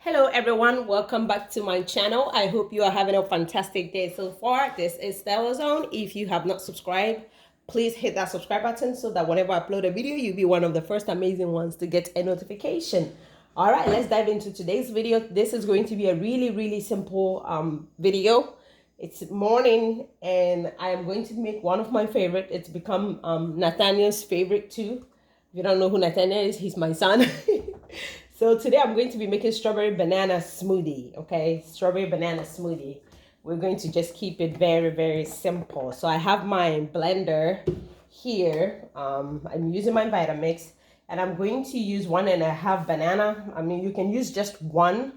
Hello everyone, welcome back to my channel. I hope you are having a fantastic day so far. This is StellaZone. If you have not subscribed, please hit that subscribe button so that whenever I upload a video, you'll be one of the first amazing ones to get a notification. All right, let's dive into today's video. This is going to be a really simple video. It's morning and I am going to make one of my favorite. It's become Nathaniel's favorite too. If you don't know who Nathaniel is, he's my son. So today I'm going to be making strawberry banana smoothie, okay? Strawberry banana smoothie. We're going to just keep it very simple. So I have my blender here. I'm using my Vitamix and I'm going to use 1.5 banana. I mean, you can use just one,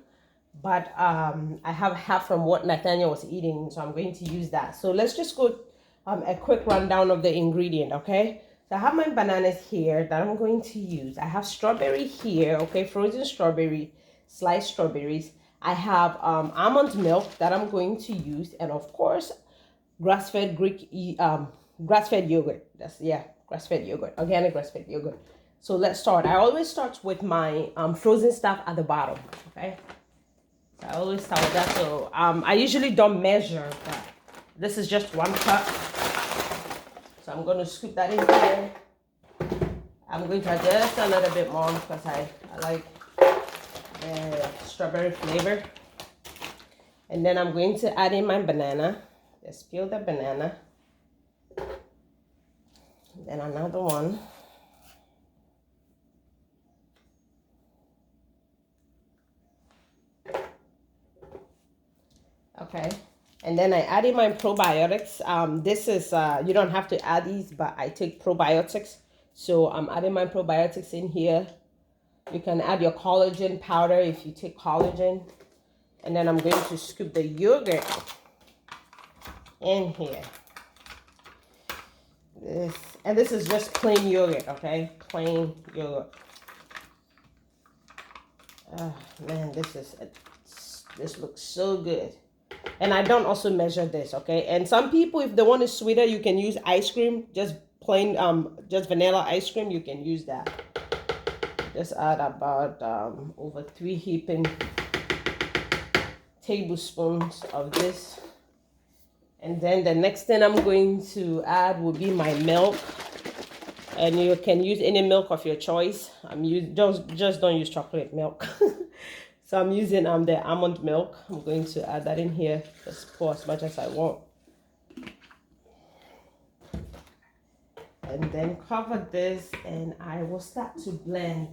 but I have half from what Nathaniel was eating, so I'm going to use that. So let's just go a quick rundown of the ingredient, okay? So I have my bananas here that I'm going to use. I have strawberry here, okay, frozen strawberry, sliced strawberries. I have almond milk that I'm going to use, and of course, grass-fed grass-fed yogurt. Grass-fed yogurt, organic grass-fed yogurt. So let's start. I always start with my frozen stuff at the bottom, okay? So I always start with that. So I usually don't measure, but this is just 1 cup. So I'm going to scoop that in here. I'm going to adjust a little bit more because I like the strawberry flavor. And then I'm going to add in my banana. Just peel the banana. Then another one. Okay. And then I add in my probiotics. This is, you don't have to add these, but I take probiotics. So I'm adding my probiotics in here. You can add your collagen powder if you take collagen. And then I'm going to scoop the yogurt in here. This is just plain yogurt, okay? Plain yogurt. Oh man, this looks so good. And I don't also measure this, okay? And some people, if they want it sweeter, you can use ice cream, just plain, just vanilla ice cream, you can use that. Just add about over 3 heaping tablespoons of this. And then the next thing I'm going to add will be my milk. And you can use any milk of your choice. Just don't use chocolate milk. So I'm using the almond milk. I'm going to add that in here. Just pour as much as I want. And then cover this and I will start to blend.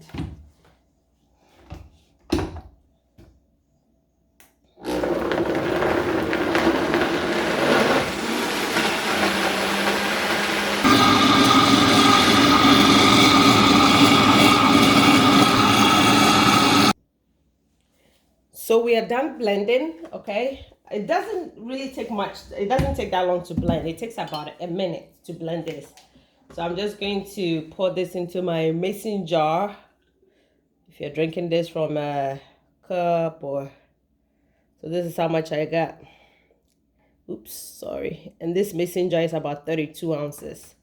So we are done blending, okay? It doesn't really take much. It doesn't take that long to blend. It takes about a minute to blend this. So I'm just going to pour this into my mason jar. If you're drinking this from a cup or... So this is how much I got. Oops, sorry. And this mason jar is about 32 ounces.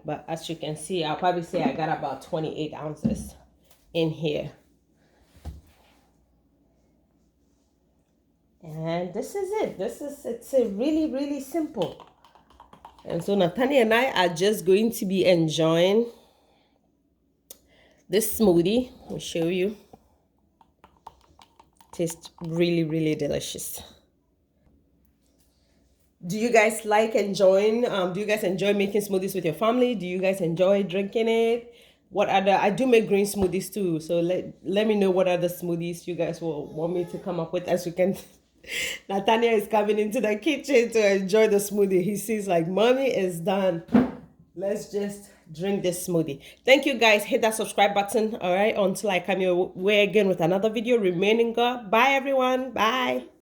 But as you can see, I'll probably say I got about 28 ounces in here. And this is it. It's a really simple. And so Nathaniel and I are just going to be enjoying this smoothie. I'll show you. Tastes really delicious. Do you guys like enjoying, do you guys enjoy making smoothies with your family? Do you guys enjoy drinking it? What other, I do make green smoothies too. So let me know what other smoothies you guys will want me to come up with. As you can Nathaniel is coming into the kitchen to enjoy the smoothie. He sees like, mommy is done. Let's just drink this smoothie. Thank you guys. Hit that subscribe button. All right. Until I come your way again with another video. Remain in God. Bye everyone. Bye.